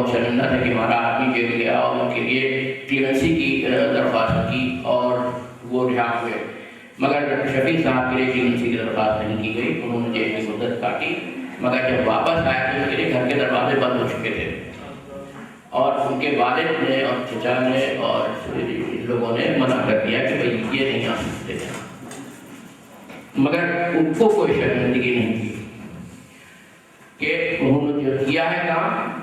بہت شرمندہ تھے کہ ہمارا آدمی جیل گیا، اور ان کے لیے TMC کی درخواست کی اور وہ رہا ہوئے، مگر شفیع صاحب کے لیے TMC کی درخواست نہیں کی گئی، انہوں نے جیل کی مدت کاٹی، مگر جب واپس آئے تو ان کے لیے گھر کے دروازے بند ہو چکے تھے، اور ان کے والد نے اور چچا نے اور ان لوگوں نے منع کر دیا کہ بھائی یہ نہیں آ سکتے ہیں، مگر ان کو کوئی شرمندگی نہیں تھی کہ انہوں نے جو کیا ہے کام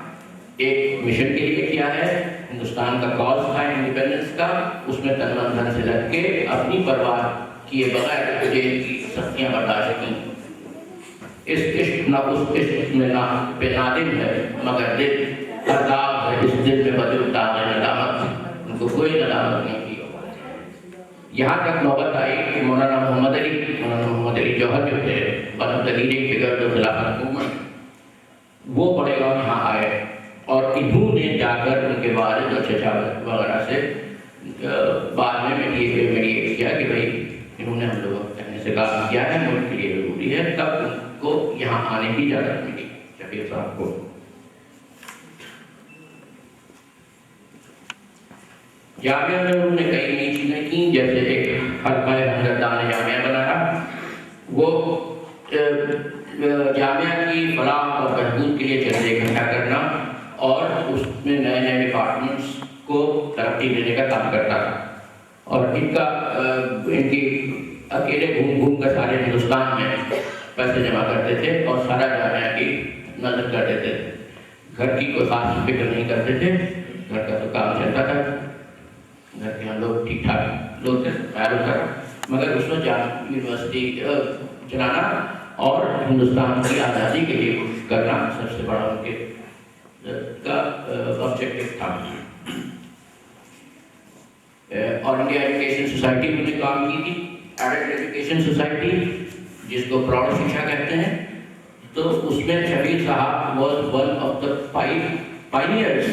ایک مشن کے لیے کیا ہے، ہندوستان کا کاز تھا انڈیپینڈنس کا، اس میں تن من دھن سے لگ کے اپنی پرواہ کیے بغیر جیل کی سختیاں برداشت کی۔ اس عشق نہ اس عشق میں نہ پہ نادم ہے مگر دل عذاب ہے، اس دل میں بدل داغ ندامت، ان کو کوئی ندامت نہیں کی۔ یہاں تک نوبت آئی کہ مولانا محمد علی جوہر جو تھے بدل لیڈنگ فگر جو خلافت حکومت، وہ بڑے گاؤں یہاں آئے، اور انہوں نے جا کر ان کے والد اور چچا وغیرہ سے بعد میں میڈیٹ کیا کہ بھائی انہوں نے ہم لوگوں کہنے سے کام کیا ہے، ملک کے لیے ضروری ہے، تب ان کو یہاں آنے کی اجازت ملی شفیع صاحب کو۔ جامعہ میں انہوں نے کئی نئی چیزیں کی، جیسے ایک حلقہ ہمدردان جامعہ بنایا، وہ جامعہ کی فلاح اور بہبود کے لیے چندے اکٹھا کرنا اور اس میں نئے نئے ڈپارٹمنٹس کو ترقی دینے کا کام کرتا تھا، اور ان کی اکیلے گھوم گھوم کر سارے ہندوستان میں پیسے جمع کرتے تھے اور سارا جامعہ کی نظر کر دیتے تھے، گھر کی کوئی خاص فکر نہیں کرتے تھے، گھر کا تو کام چلتا تھا، گھر کے ہم لوگ ٹھیک ٹھاک لوگ تھے، خیال ہوتا، مگر اس میں یونیورسٹی چلانا اور ہندوستان کی آزادی کے لیے کوشش کرنا سب سے بڑا ان کے کا آبجیکٹو تھا۔ اور انڈیا ایجوکیشن سوسائٹی میں نے کام کی تھی، ایڈلٹ ایجوکیشن سوسائٹی جس کو پراؤڑ شکشا کہتے ہیں، تو اس میں شفیع صاحب was one of the pioneers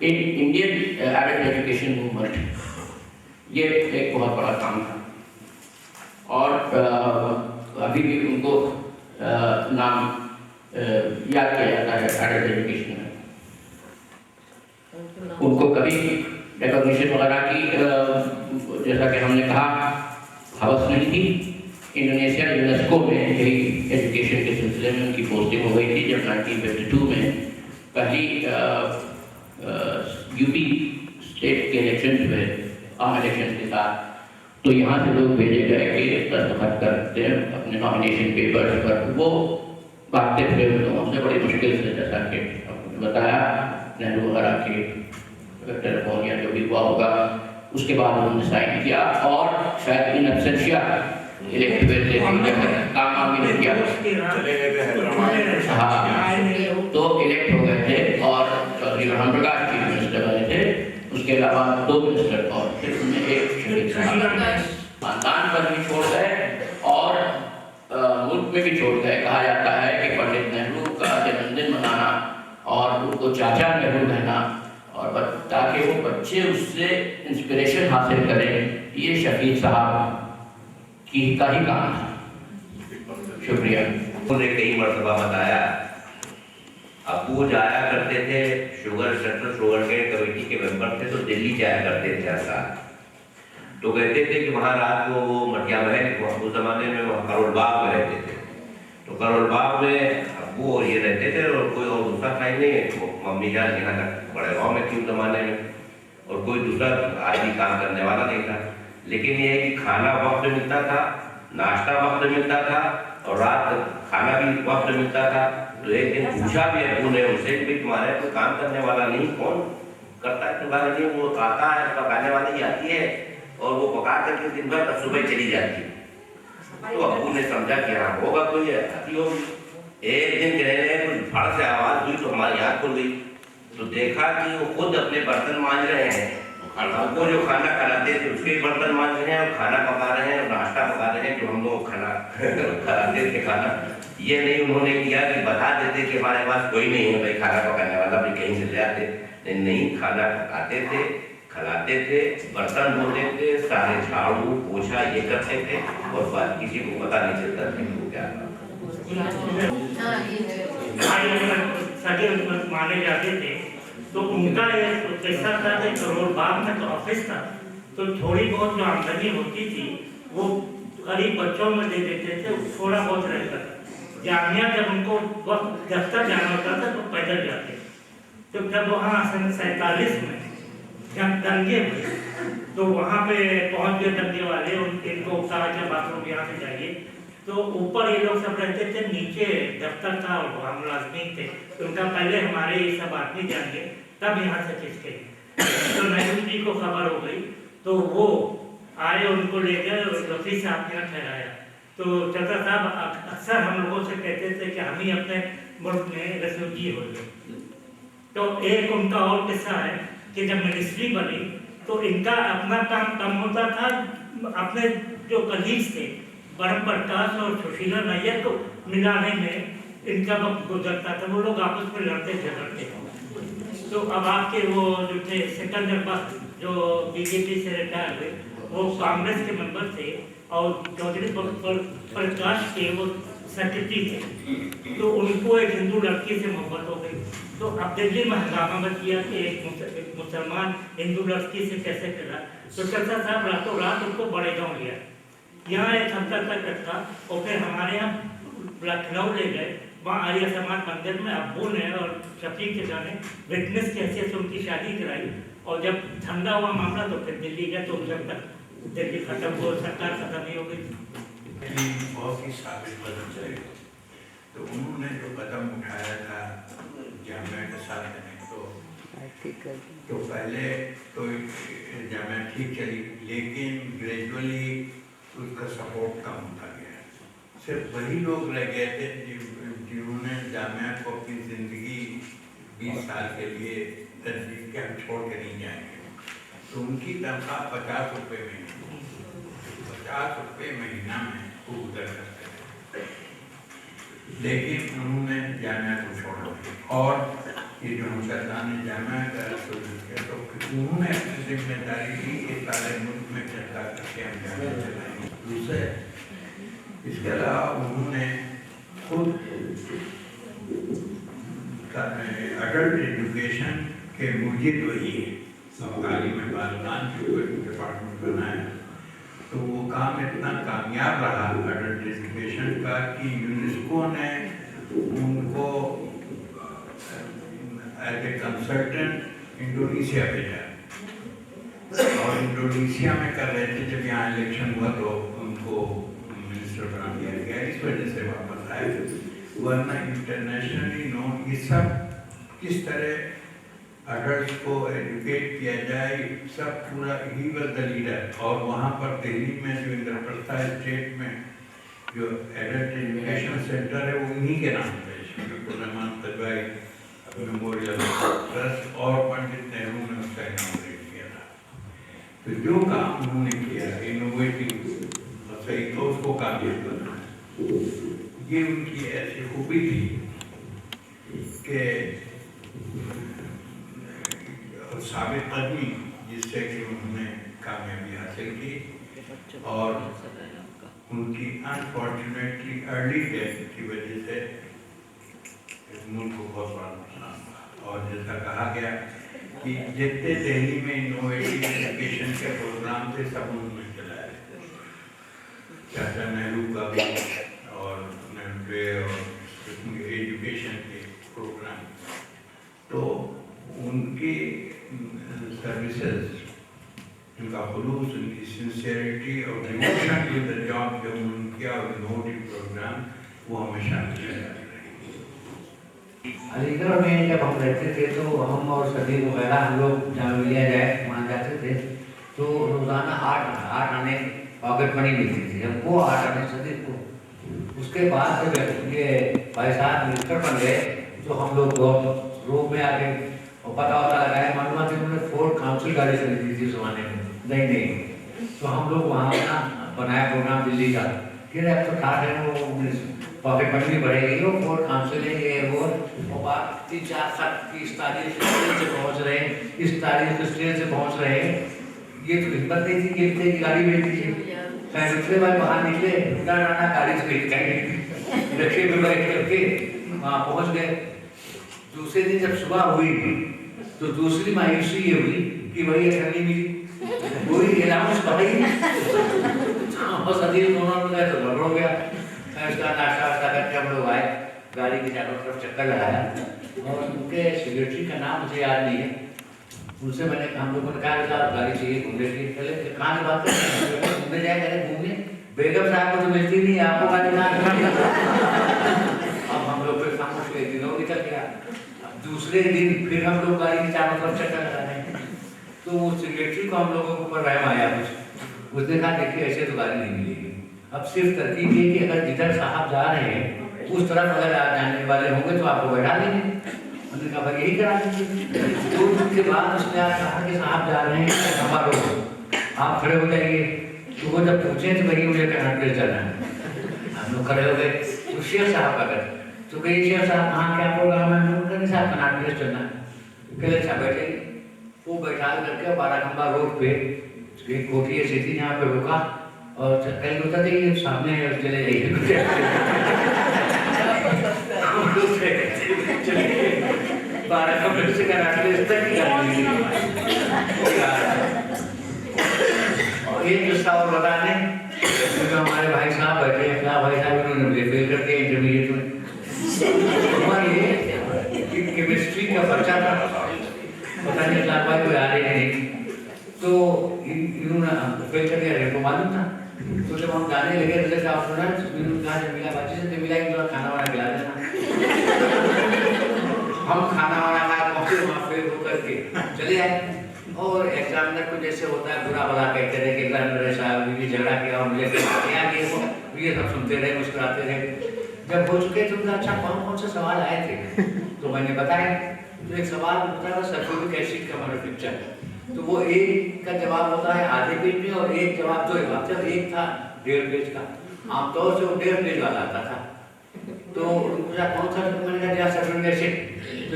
in Indian adult education movement, یہ ایک بہت بڑا کام تھا، اور ابھی بھی ان کو نام یاد کیا جاتا ہے ایڈلٹ ایجوکیشن میں۔ ان کو کبھی ریکگنیشن وغیرہ کی جیسا کہ ہم نے کہا حوث نہیں تھی۔ انڈونیشیا یونیسکو میں یہی ایجوکیشن کے سلسلے میں ان کی پوسٹنگ ہو گئی تھی جب 1952 میں پہلی UP اسٹیٹ کے الیکشن ہوئے، عام الیکشن کے ساتھ، تو یہاں سے لوگ بھیجے گئے کہ دستخط کرتے ہیں اپنے نامینیشن پیپرز پر، وہ بھاگتے تھے ان لوگوں سے بڑی مشکل سے، جیسا کہ بتایا نہرو وغیرہ کے ٹیلیفون یا جو بھی ہوا ہوگا، اس کے بعد انہوں نے سائن کیا، اور شاید ان ایبسینشیا الیکٹ ہوئے تھے، کام بھی نہیں کیا، ہاں تو الیکٹ ہو گئے تھے، اور چودھری برہم پرکاش چیف منسٹر بنے تھے، اس کے علاوہ 2 منسٹر اور پھر ان میں ایک شفیع صاحب خاندان پر بھی چھوڑ گئے اور ملک میں بھی چھوڑ گئے۔ کہا جاتا ہے کہ پنڈت نہرو کا جنم دن منانا اور ان کو چاچا نہرو کہنا، اور تاکہ وہ بچے اس سے انسپریشن حاصل کریں، یہ شفیع صاحب کی کا ہی کام تھا۔ شکریہ۔ انہوں نے کئی مرتبہ بتایا، ابو جایا کرتے تھے، sugar central sugar care committee کے ممبر تھے، تو دلی جایا کرتے تھے آسان، تو کہتے تھے کہ وہاں رات کو وہ مٹیا محل، اس زمانے میں وہاں کروڑ باغ میں رہتے تھے، تو کروڑ باغ میں ابو اور یہ رہتے تھے، اور کوئی اور دوسرا تھا ہی نہیں، ممی جان یہاں تک بڑے گاؤں میں تھی اس زمانے میں، اور کوئی دوسرا آدمی کام کرنے والا نہیں تھا، لیکن یہ ہے کہ کھانا وقت ملتا تھا، ناشتہ وقت ملتا تھا، اور رات کھانا بھی وقت ملتا تھا۔ تو ایک دن پوچھا بھی ابو نے ان سے کہ تمہارے کوئی کام کرنے والا نہیں، کون کرتا ہے تمہارے لیے؟ وہ آتا ہے، پکانے والی آتی ہے اور وہ پکا کر کے دن بھر صبح چلی جاتی ہے۔ تو ابو نے سمجھا کہ ہاں ہوگا کوئی آتی ہوگی۔ ایک دن کہنے لگے کوئی پھڑ سے آواز ہوئی تو ہماری آنکھ کھل گئی، تو دیکھا کہ وہ خود اپنے برتن مانج رہے ہیں، ہم کو جو کھانا کھلاتے تھے اس کے برتن مانج رہے ہیں، اور کھانا پکا رہے ہیں اور ناشتہ پکا رہے ہیں جو ہم لوگ کھانا کھلاتے تھے کھانا۔ یہ نہیں انہوں نے کیا کہ بتا دیتے کہ ہمارے پاس کوئی نہیں ہے بھائی کھانا پکانے والا، بھی کہیں سے لے آتے، نہیں، کھانا پکاتے تھے، کھلاتے تھے، برتن دھوتے تھے، سارے جھاڑو پوچھا یہ کرتے تھے، اور بات کسی کو پتہ نہیں چلتا تھا کہ وہ کیا सगे माने जाते थे। तो उनका एक ऐसा था कि करोल बाग में तो ऑफिस था, तो थोड़ी बहुत जो आमदनी होती थी वो गरीब बच्चों में दे देते थे, थोड़ा बहुत रहता था। जामिया जब उनको वक्त दफ्तर जाना होता था तो पैदल जाते। तो जब वहाँ सन 47 में जब दंगे हुए तो वहाँ पे पहुँच गए दंगे वाले, इनको कहा कि बाथरूम यहाँ से जाइए। तो ऊपर ये लोग सब रहते थे, नीचे दफ्तर था और वहाँ मुलाजमीन थे। तो उनका पहले हमारे ये सब आदमी जाएंगे तब यहाँ से खिंचके। तो नेहरू जी को खबर हो गई तो वो आए, उनको ले गए रफी साहब के यहाँ ठहराया। तो चचा साहब अक्सर हम लोगों से कहते थे कि हम ही अपने मुल्क में रेफ्यूजी हो गए। तो एक उनका और किस्सा है कि जब मिनिस्ट्री बनी तो इनका अपना काम कम होता था, अपने जो कलीग्स थे परम प्रकाश और सुशीला नैयर को मिलाने में इनका वक्त गुजरता था। वो लोग आपस में लड़ते झगड़ते। तो अब आपके वो जो थे सिकंदर बख्श जो बीजेपी से रिटायर हुए, वो कांग्रेस के मेंबर थे और चौधरी प्रकाश के वो सेक्रेटरी थे। तो उनको एक हिंदू लड़की से मोहब्बत हो गई। तो अब दिल्ली में हंगामा मच गया कि एक मुसलमान हिंदू लड़की से कैसे करा। तो चचा साहब रातों रात उनको बड़े गाँव लिया, यहाँ एक हफ्ता तक रखा और फिर हमारे यहाँ लखनऊ ले गए। वहाँ आर्य समाज मंदिर में अब्बू ने और शफीक के जाने विटनेस की हैसियत से उनकी शादी कराई। और जब ठंडा हुआ मामला तो फिर दिल्ली गए। तो जब तक दिल्ली खत्म हो, सरकार खत्म ही हो गई। बहुत ही साबित बदल चले। तो उन्होंने जो कदम उठाया था जामिया के साथ में, तो पहले तो जामिया ठीक चली, लेकिन ग्रेजुअली उसका सपोर्ट कम होता गया। सिर्फ वही लोग रह गए थे जिन्होंने जामिया को अपनी ज़िंदगी 20 साल के लिए तरजीह के हम छोड़ के नहीं जाएंगे। तो उनकी तनख्वाह 50 रुपये महीना, 50 रुपये महीना में वो गुजर करते थे। लेकिन उन्होंने जामिया को छोड़ा नहीं। और ये जो हम सरदार ने जामिया का तो उन्होंने अपनी जिम्मेदारी ली कि सारे मुल्क में चर्चा करके हम जामिया चलाएंगे। दूसरे इसके अलावा उन्होंने खुद अडल्ट एजुकेशन के मुजिब वही सरकारी में बालकान के डिपार्टमेंट बनाया। तो वो काम इतना कामयाब रहा अडल्ट एजुकेशन का कि यूनेस्को ने उनको एज ए कंसल्टेंट इंडोनेशिया भेजा। और इंडोनेशिया में कर रहे थे, जब यहाँ इलेक्शन हुआ तो उनको मिनिस्टर बना दिया गया। इस वजह से वापस आए। वरना इंटरनेशनली नोन ये सब किस तरह अडल्ट को एजुकेट किया जाए, सब पूरा ही वाज द लीडर। और वहाँ पर दिल्ली में जो इंद्रप्रस्थ स्टेट में जो एडल्ट एजुकेशन सेंटर है वो उन्हीं के नाम पे रहमान तजवाई मेमोरियल ट्रस्ट और पंडित नेहरू ने उसका इनॉग्रेट किया था। तो जो काम उन्होंने किया इनोवेटिव सही, तो उसको कामयाब करना, ये उनकी ऐसी खूबी थी कि साबित कदमी जिससे कि उन्होंने कामयाबी हासिल की। और उनकी अनफॉर्चुनेटली अर्ली डेथ की वजह से मुल्क को बहुत बड़ा नुकसान हुआ। और जैसा कहा गया कि जितने दिल्ली में इनोवेटिव एजुकेशन के प्रोग्राम थे सब उन्होंने चलाए, चाचा नेहरू का भी और एजुकेशन के प्रोग्राम। तो उनकी सर्विसेज, उनका खुलूस, उनकी सिंसियरिटी और डिवोशन टू द जॉब जो उन्होंने किया और इनोवेटिव प्रोग्राम, वो हमेशा अलीगढ़ में जब हम रहते थे तो हम और सभी वगैरह हम लोग जामिया जाए मान जाते थे। तो रोज़ाना 8 आने पॉकेट मनी मिलती थी। जब वो 8 आने सदी को, उसके बाद जब ये भाई साहब मिनिस्टर बन गए तो हम लोग रूप में आके और पता लगाया, मालूम कि उन्होंने फोर्ड काउंसिल गाड़ी खरीदी थी उस जमाने में, नहीं। तो हम लोग वहाँ अपना बनाया प्रोग्राम दिल्ली का। फिर अब तो ठाक है वो पॉकेट मनी भी बढ़ेगी, वो फोर्ड काउंसिल है ये वो, और बात 3-4 खत की इस तारीख से पहुँच रहे हैं, इस तारीख स्टेज से पहुँच रहे हैं। ये तो हिम्मत नहीं थी कि गाड़ी भेज दीजिए। शायद दूसरे बार बाहर निकले, गाड़ी से भेज रखे में बैठ करके वहाँ पहुँच गए। दूसरे दिन जब सुबह हुई तो दूसरी मायूसी ये हुई कि वही अठन्नी मिली, वही अलाउंस भाई और सदी दोनों में गए तो गड़बड़ हो गया। उसका नाश्ता वाश्ता करके हम लोग आए, गाड़ी की चारों तरफ चक्कर लगाया और उनके सेक्रेटरी का नाम मुझे याद नहीं है। उनसे मैंने हम लोगों ने कहा साहब गाड़ी चाहिए घूमने के लिए, चले कहाँ से बात करें, घूमने जाए करें घूमने, बेगम साहब को तो मिलती नहीं, आपको गाड़ी कहाँ। अब हम लोग फिर खामोश हुए, दिनों निकल गया। दूसरे दिन फिर हम लोग गाड़ी की चारों तरफ चक्कर लगा रहे हैं तो वो सेक्रेटरी को हम लोगों के ऊपर रहम आया कुछ, उसने कहा देखिए ऐसे तो गाड़ी नहीं मिलेगी। अब सिर्फ तरकीब ये कि अगर जिधर साहब जा रहे हैं उस तरफ अगर आप जाने वाले होंगे तो आपको बैठा देंगे। उन्होंने कहा भाई यही करा दीजिए। 2 दिन के बाद उसने कहा कि साहब जा रहे हैं खंबा रोड, आप खड़े हो जाइए। तो वो जब पूछे तो भैया मुझे कनाट प्लेस जाना है, हम लोग खड़े हो गए। तो शेख साहब का घर, तो कही शेख साहब कहाँ क्या प्रोग्राम है, मैंने साहब कनाट प्लेस चलना है। कहले अच्छा बैठे, वो बैठा करके 12 खंबा रोड पे एक कोठी ऐसी थी जहाँ पे रुका और कहीं होता था कि सामने चले जाइए। चले 12 खंबे से कनाट प्लेस तक ही और एक किस्सा और बताने, क्योंकि हमारे भाई साहब बैठे हैं, क्या भाई साहब इन्होंने मुझे फेल कर दिया इंटरमीडिएट में। ये केमिस्ट्री का बच्चा था, पता नहीं क्लास भाई कोई आ रही नहीं, तो इन्होंने फेल कर दिया, को मालूम था। तो जब हम जाने लगे तो जैसे आप सुना, इन्होंने कहा जब मिला बच्चे से मिला थोड़ा खाना वाना खिला देना। हम खाना वाना खा पहुँचे वहाँ फेल होकर के चले आए और एग्जामिनर को जैसे होता है बुरा भला कहते रहे कि एग्जामिनर साहब भी झगड़ा किया और मुझे क्या किए, ये सब सुनते रहे, मुस्कुराते रहे। जब हो चुके तो उनका अच्छा कौन कौन से सवाल आए थे तो मैंने बताया। तो एक सवाल होता है सल्फ्यूरिक एसिड का मैन्युफैक्चर, तो वो एक का जवाब होता है आधे पेज में और एक जवाब जो एक था 1.5 पेज का, आमतौर से वो 1.5 पेज वाला आता था। तो उनका कौन सा मैंने कहा सल्फ्यूरिक एसिड, तो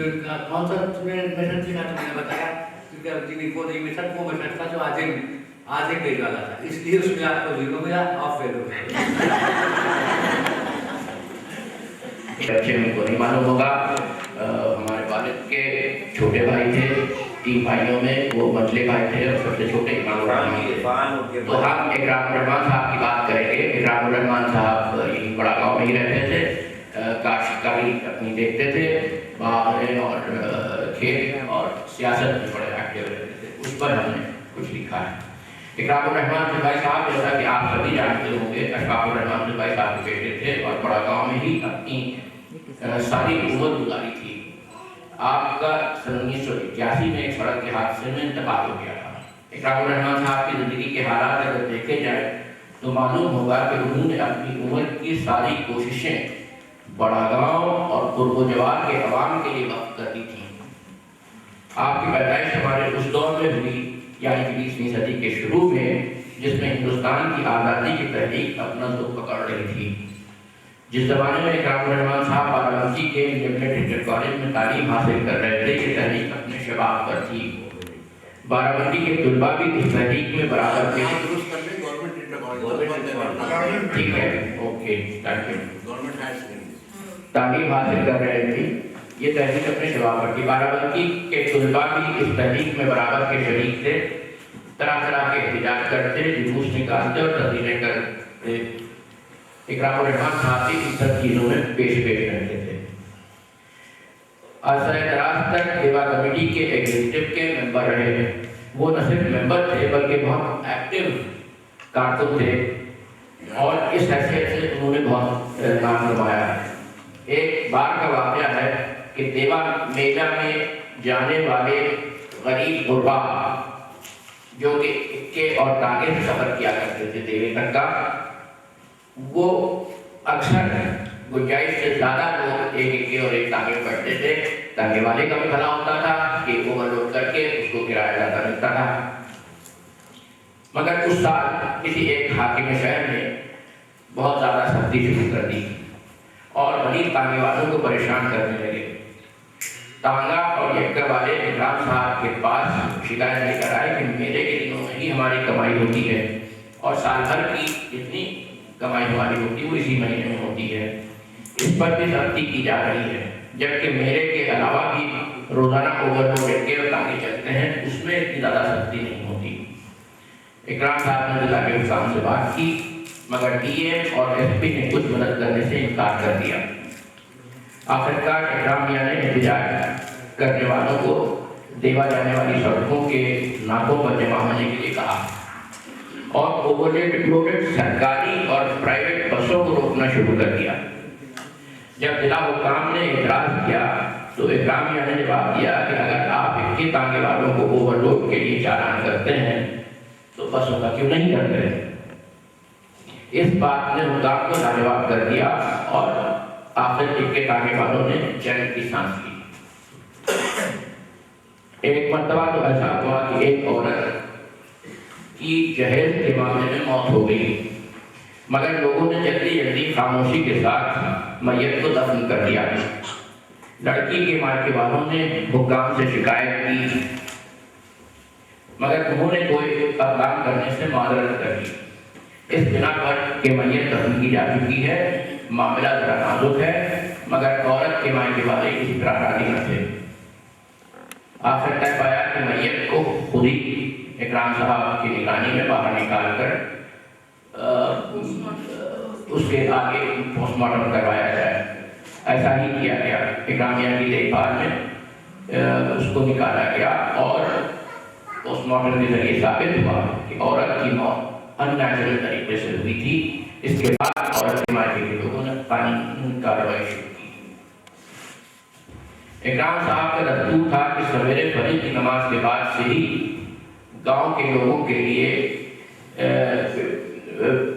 कौन सा मेथड थी तो मैंने बताया वो मेथड था जो आधे पेज वाला था, इसलिए उसमें आपको 0 मिला, आप फेल हो गए। बच्चे को नहीं मालूम होगा, हमारे वालिद के छोटे भाई थे, 3 भाइयों में वो मंझले भाई थे और सबसे छोटे इमाम रहमान। तो हम इकराम रहमान साहब की बात करेंगे। इकराम रहमान साहब यही बड़ा गाँव में ही रहते थे, काश्तकारी अपनी देखते थे, बागें और खेत और सियासत में बड़े एक्टिव रहते थे। उस पर हमने कुछ लिखा है। इकराम रहमान भाई साहब जैसा कि आप सभी जानते होंगे, अशफाकुर रहमान भाई साहब के बेटे थे और बड़ा गाँव में ही अपनी सारी उम्र गुजारी थी। आपका 1981 में एक सड़क के हादसे में इंतकाल हो गया था। इकराम रहमान साहब की जिंदगी के हालात अगर देखे जाए तो मालूम होगा कि उन्होंने अपनी उम्र की सारी कोशिशें बड़ा गाँव और पूर्व जवार के अवाम के लिए वक्त कर दी थी। आपकी पैदाइश हमारे उस दौर में हुई, यानी कि 20वीं सदी के शुरू में, जिसमें हिंदुस्तान की आज़ादी की तहरीक अपना दुख पकड़ रही थी। जिस ज़माने में इकराम रहमान साहब बाराबंकी के इंडियन इंटर कॉलेज में तालीम हासिल कर रहे थे, ये तहरीक अपने शबाब पर थी। बाराबंकी के तलबा भी इस तहरीक में बराबर थे। ठीक है, ओके, थैंक यू। तालीम हासिल कर रहे थे, ये तहरीक अपने शबाब पर थी। बाराबंकी के तलबा भी इस तहरीक में बराबर के शरीक थे, तरह तरह के एहतजाज करते, जुलूस निकालते और तहरीरें करते। इकराम रहमान साहब इन सब चीज़ों में पेश रहते थे। दराज तक सेवा कमेटी के एग्जीक्यूटिव के मेंबर रहे। वो न सिर्फ मेंबर थे बल्कि बहुत एक्टिव कारकुन थे और इस हैसियत से उन्होंने बहुत नाम कमाया। एक बार का वाक़या है कि देवा मेला में जाने वाले गरीब गुरबा जो कि इक्के और तागे से सफ़र किया करते थे देवे तक का, वो अक्सर गुंजाइश से ज़्यादा लोग एक इक्के और एक तागे पढ़ते थे। तागे वाले का भी भला होता था कि ओवरलोड करके उसको किराया ज़्यादा मिलता था। मगर उस साल किसी एक हाकिम शहर ने बहुत ज़्यादा सख्ती शुरू कर दी और गरीब तांगे वालों को परेशान करने लगे। तांगा और यक्कर वाले इकराम साहब के पास शिकायत लेकर आए कि मेले के दिनों में ही हमारी कमाई होती है और साल भर की जितनी कमाई हमारी होती है वो इसी महीने में होती है। इस पर भी सख्ती की जा रही है। جبکہ میرے کے علاوہ بھی روزانہ اوور لوڈ کے تاکہ چلتے ہیں، اس میں اتنی زیادہ سختی نہیں ہوتی۔ اکرام صاحب نے ضلع کے حکام سے بات کی، مگر ڈی ایم اور ایس پی نے کچھ مدد کرنے سے انکار کر دیا۔ آخرکار اکرام میاں نے احتجاج کرنے والوں کو دیوا جانے والی سڑکوں کے ناکوں پر جمع ہونے کے لیے کہا اور اوور لوڈڈ سرکاری اور پرائیویٹ بسوں کو روکنا شروع کر دیا۔ جب ضلع حکام نے اعتراض کیا تو اکرام میاں نے جواب دیا کہ اگر آپ اکے تانگے والوں کو اوور لوڈ کے لیے چالان کرتے ہیں تو بسوں کا کیوں نہیں کرتے ہیں؟ اس بات نے حکام کو لاجواب کر دیا اور آخر اکے تانگے والوں نے چین کی سانس لی۔ ایک مرتبہ تو ایسا ہوا کہ ایک عورت کی جہیز کے معاملے میں موت ہو گئی، مگر لوگوں نے جلدی خاموشی کے ساتھ میت کو دفن کر دیا۔ لڑکی کے مائیکے والوں نے حکام سے شکایت کی، مگر انہوں نے کوئی اقدام کرنے سے معذرت کر دی، اس بنا پر کہ میت دفن کی جا چکی ہے، معاملہ ذرا نازک ہے، مگر عورت کے مائیکے والے کسی طرح راضی نہ تھے۔ آخر طے پایا کہ میت کو خود ہی اکرام صاحب کی نگرانی میں باہر نکال کر اس کے آگے پوسٹ مارٹم کروایا جائے۔ ایسا ہی کیا گیا۔ اکرام میاں کی دیکھ بھال میں اس کو نکالا گیا اور پوسٹ مارٹم کے ذریعے ثابت ہوا کہ عورت کی موت ان نیچرل طریقے سے ہوئی تھی۔ اس کے بعد عورت کے مائیکے کے لوگوں نے قانونی کارروائی شروع کی۔ اکرام صاحب کا دستور تھا کہ سویرے فجر کی نماز کے بعد سے ہی گاؤں کے لوگوں کے لیے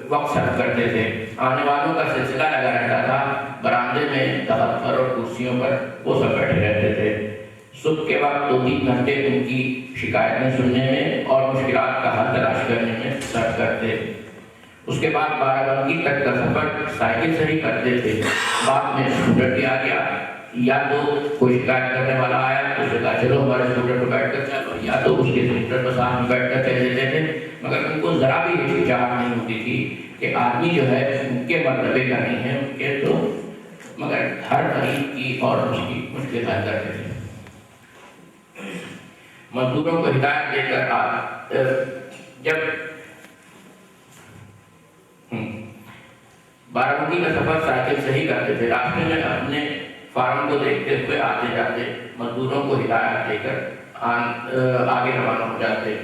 وقت صرف کرتے تھے۔ آنے والوں کا سلسلہ لگا رہتا تھا، برآمدے میں تخت پر اور کرسیوں پر وہ سب بیٹھے رہتے تھے۔ صبح کے وقت 2-3 گھنٹے ان کی شکایتیں سننے میں اور مشکلات کا حل تلاش کرنے میں صرف کرتے۔ اس کے بعد بارہ تک کا سفر سائیکل سے ہی کرتے تھے۔ بعد میں اسکوٹر دیا گیا، یا تو کوئی شکایت کرنے والا آیا تو اسے کہا چلو ہمارے اسکوٹر پر بیٹھ کر چلو، یا تو اس کے اسکوٹر پر ساتھ میں بیٹھ کر چل دیتے تھے۔ مگر ان کو ذرا بھی ہچکچاہٹ نہیں ہوتی تھی کہ آدمی جو ہے ان کے مرتبے کا نہیں ہے، ان کے تو مگر ہر غریب کی اور اس کی مشکل حل کرتے تھے۔ مزدوروں کو ہدایت دے کر جب بارہمولہ کا سفر سائیکل سے ہی کرتے تھے، راستے میں اپنے فارم کو دیکھتے ہوئے آتے جاتے مزدوروں کو ہدایت دے کر آگے روانہ ہو جاتے۔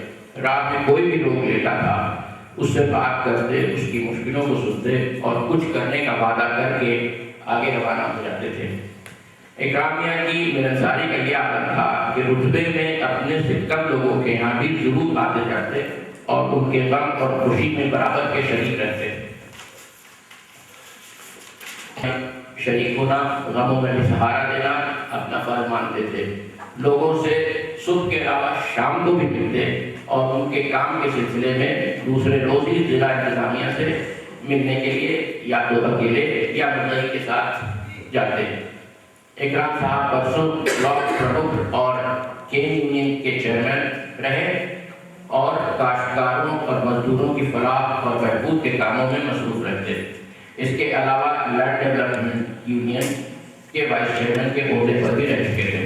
راہ میں کوئی بھی لوگ لیتا تھا اس سے بات کرتے، اس کی مشکلوں کو سنتے اور کچھ کرنے کا وعدہ کر کے آگے روانہ ہو جاتے تھے۔ اکرام میاں کی ملنساری کا یہ عادت تھا کہ رتبے میں اپنے سے کم لوگوں کے یہاں بھی ضرور آتے جاتے اور ان کے غم اور خوشی میں برابر کے شریک رہتے۔ شریک ہونا، غموں میں بھی سہارا دینا اپنا فرض مانتے تھے۔ لوگوں سے صبح کے علاوہ شام کو بھی ملتے اور ان کے کام کے سلسلے میں دوسرے روز ہی ضلع انتظامیہ سے ملنے کے لیے یا تو اکیلے یا مدعی کے ساتھ جاتے۔ اکرام صاحب برسوں بلاک پرمکھ اور کین یونین کے چیئرمین رہے اور کاشتکاروں اور مزدوروں کی فلاح اور بہبود کے کاموں میں مصروف رہتے۔ اس کے علاوہ لینڈ ڈیولپمنٹ یونین کے وائس چیئرمین کے عہدے پر بھی رہ چکے تھے۔